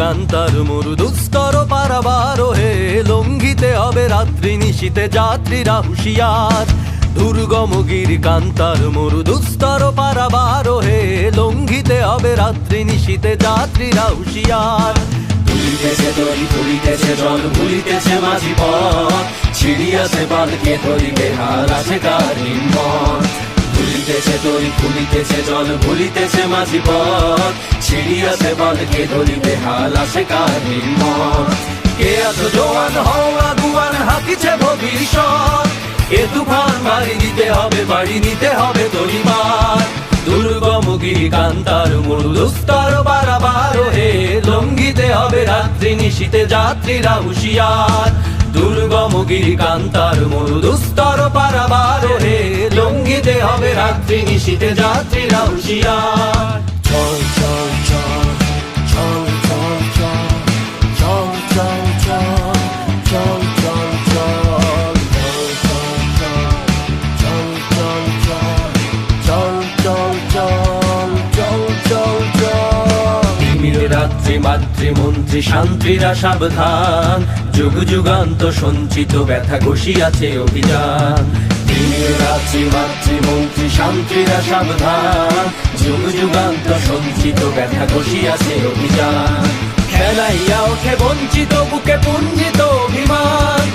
কান্তার মরু দুস্তর পারাবার হে, লঙ্ঘিতে হবে রাত্রি নিশীতে যাত্রীরা হুঁশিয়ার। দুর্গমগির কান্তার মরু দুস্তর পারাবার হে, লঙ্ঘিতে হবে রাত্রি নিশীতে যাত্রীরা হুঁশিয়ার। তুলিতেছে তরি তুলিতেছে জল ভুলিতেছে মাঝি পথ, ছিড়িয়াছে পালকে তরি বেহাল আছে কার হিম্মত। তুলিতেছে তরি তুলিতেছে জল ভুলিতেছে মাঝি পথ, ছিড়িয়াছে পালকে তরি বেহাল আছে কার হিম্মত। কে আছো জোয়ান হও আগুয়ান, হাকিছে ভবিষ্যৎ। এ তুফান বাড়ি দিতে হবে, বাড়ি নিতে হবে তরিমার। দুর্গমগির কান্তার মরু দুস্তর পারাবার হে, লঙ্ঘিতে হবে রাত্রি নিশীতে যাত্রীরা হুঁশিয়ার। দুর্গমগির কান্তার মরু দুস্তর পারাবার হে, লঙ্ঘিতে হবে রাত্রি নিশীতে যাত্রীরা হুঁশিয়ার। চল চল চল চল চল চল চল চল চল চল চল রাত্রি মাতৃমন্ত্রী শান্তিরা সাবধান, যুগ যুগান্ত সঞ্চিত ব্যথা ঘষিয়াছে অভিযান। রাত্রি মাতৃমন্ত্রী শান্তিরা সাবধান, যুগ যুগান্ত সঞ্চিত ব্যথা ঘষিয়াছে অভিযান। খেলাইয়া ওঠে বঞ্চিত বুকে পুঞ্জিত অভিমান,